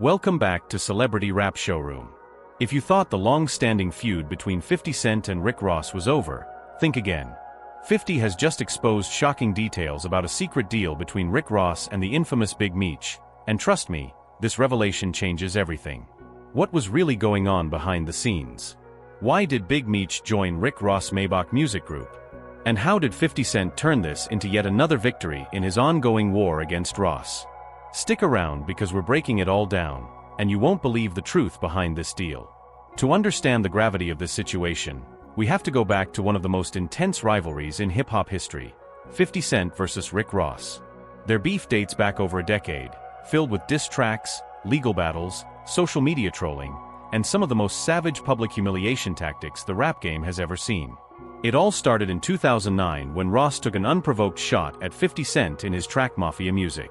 Welcome back to Celebrity Rap Showroom. If you thought the long-standing feud between 50 Cent and Rick Ross was over, think again. 50 has just exposed shocking details about a secret deal between Rick Ross and the infamous Big Meech, and trust me, this revelation changes everything. What was really going on behind the scenes? Why did Big Meech join Rick Ross' Maybach music group? And how did 50 Cent turn this into yet another victory in his ongoing war against Ross? Stick around because we're breaking it all down, and you won't believe the truth behind this deal. To understand the gravity of this situation, we have to go back to one of the most intense rivalries in hip-hop history, 50 Cent versus Rick Ross. Their beef dates back over a decade, filled with diss tracks, legal battles, social media trolling, and some of the most savage public humiliation tactics the rap game has ever seen. It all started in 2009 when Ross took an unprovoked shot at 50 Cent in his track Mafia Music.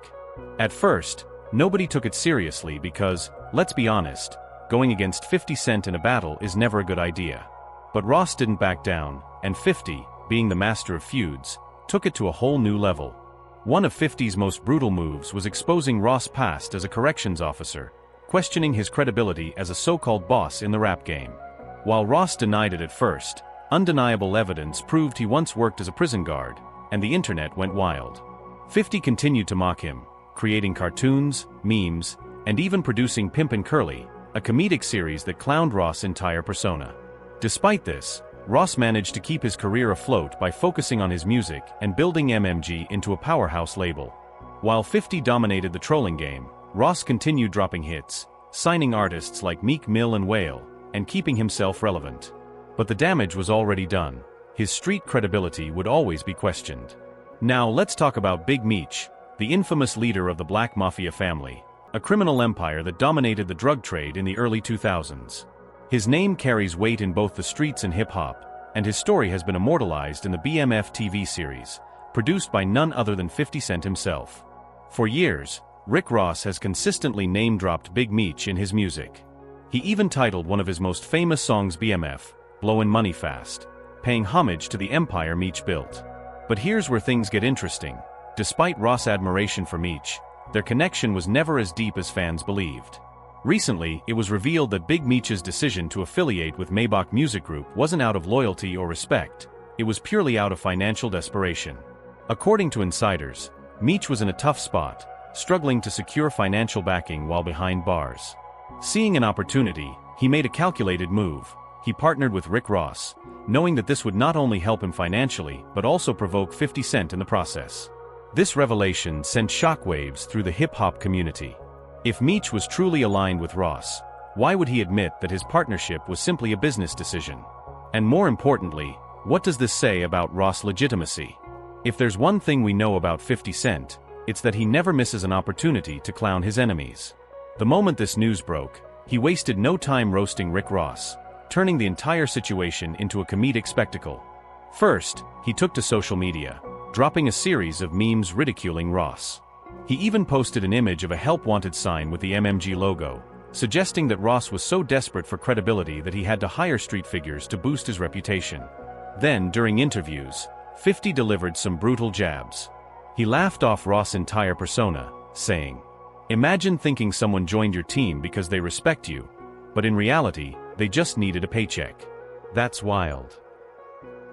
At first, nobody took it seriously because, let's be honest, going against 50 Cent in a battle is never a good idea. But Ross didn't back down, and 50, being the master of feuds, took it to a whole new level. One of 50's most brutal moves was exposing Ross' past as a corrections officer, questioning his credibility as a so-called boss in the rap game. While Ross denied it at first, undeniable evidence proved he once worked as a prison guard, and the internet went wild. 50 continued to mock him, creating cartoons, memes, and even producing Pimp and Curly, a comedic series that clowned Ross' entire persona. Despite this, Ross managed to keep his career afloat by focusing on his music and building MMG into a powerhouse label. While 50 dominated the trolling game, Ross continued dropping hits, signing artists like Meek Mill and Whale, and keeping himself relevant. But the damage was already done. His street credibility would always be questioned. Now let's talk about Big Meech, the infamous leader of the Black Mafia family, a criminal empire that dominated the drug trade in the early 2000s. His name carries weight in both the streets and hip-hop, and his story has been immortalized in the BMF TV series, produced by none other than 50 Cent himself. For years, Rick Ross has consistently name-dropped Big Meech in his music. He even titled one of his most famous songs BMF, Blowin' Money Fast, paying homage to the empire Meech built. But here's where things get interesting. Despite Ross' admiration for Meech, their connection was never as deep as fans believed. Recently, it was revealed that Big Meech's decision to affiliate with Maybach Music Group wasn't out of loyalty or respect, it was purely out of financial desperation. According to insiders, Meech was in a tough spot, struggling to secure financial backing while behind bars. Seeing an opportunity, he made a calculated move. He partnered with Rick Ross, knowing that this would not only help him financially but also provoke 50 Cent in the process. This revelation sent shockwaves through the hip-hop community. If Meech was truly aligned with Ross, why would he admit that his partnership was simply a business decision? And more importantly, what does this say about Ross' legitimacy? If there's one thing we know about 50 Cent, it's that he never misses an opportunity to clown his enemies. The moment this news broke, he wasted no time roasting Rick Ross, turning the entire situation into a comedic spectacle. First, he took to social media, dropping a series of memes ridiculing Ross. He even posted an image of a help-wanted sign with the MMG logo, suggesting that Ross was so desperate for credibility that he had to hire street figures to boost his reputation. Then, during interviews, 50 delivered some brutal jabs. He laughed off Ross' entire persona, saying, "Imagine thinking someone joined your team because they respect you, but in reality, they just needed a paycheck. That's wild."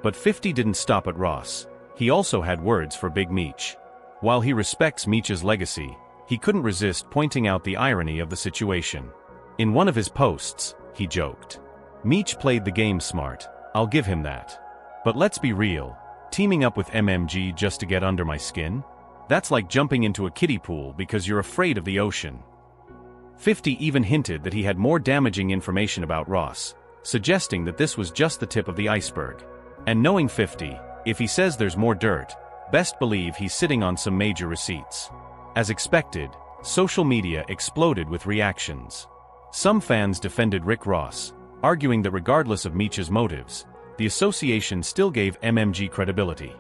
But 50 didn't stop at Ross. He also had words for Big Meech. While he respects Meech's legacy, he couldn't resist pointing out the irony of the situation. In one of his posts, he joked, "Meech played the game smart, I'll give him that. But let's be real, teaming up with MMG just to get under my skin? That's like jumping into a kiddie pool because you're afraid of the ocean." 50 even hinted that he had more damaging information about Ross, suggesting that this was just the tip of the iceberg. And knowing 50, if he says there's more dirt, best believe he's sitting on some major receipts. As expected, social media exploded with reactions. Some fans defended Rick Ross, arguing that regardless of Meech's motives, the association still gave MMG credibility.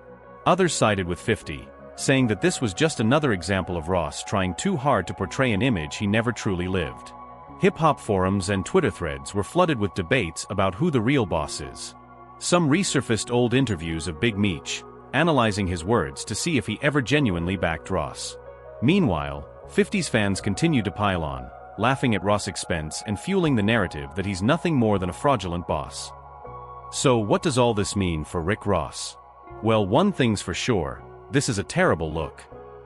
Others sided with 50, saying that this was just another example of Ross trying too hard to portray an image he never truly lived. Hip-hop forums and Twitter threads were flooded with debates about who the real boss is. Some resurfaced old interviews of Big Meech, analyzing his words to see if he ever genuinely backed Ross. Meanwhile, 50's fans continued to pile on, laughing at Ross' expense and fueling the narrative that he's nothing more than a fraudulent boss. So what does all this mean for Rick Ross? Well, one thing's for sure, this is a terrible look.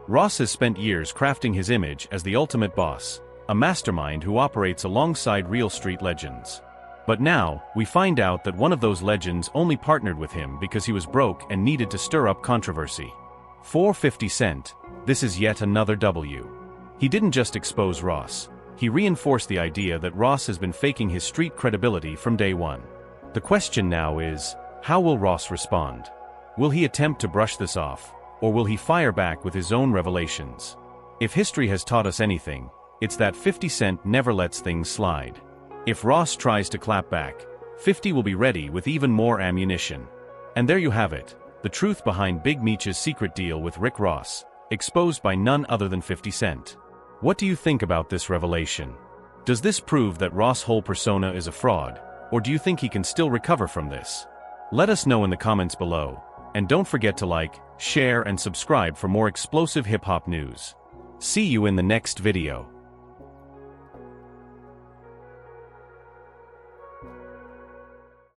Ross has spent years crafting his image as the ultimate boss, a mastermind who operates alongside real street legends. But now, we find out that one of those legends only partnered with him because he was broke and needed to stir up controversy. For 50 Cent, this is yet another W. He didn't just expose Ross, he reinforced the idea that Ross has been faking his street credibility from day one. The question now is, how will Ross respond? Will he attempt to brush this off, or will he fire back with his own revelations? If history has taught us anything, it's that 50 Cent never lets things slide. If Ross tries to clap back, 50 will be ready with even more ammunition. And there you have it, the truth behind Big Meech's secret deal with Rick Ross, exposed by none other than 50 Cent. What do you think about this revelation? Does this prove that Ross' whole persona is a fraud, or do you think he can still recover from this? Let us know in the comments below, and don't forget to like, share and subscribe for more explosive hip-hop news. See you in the next video.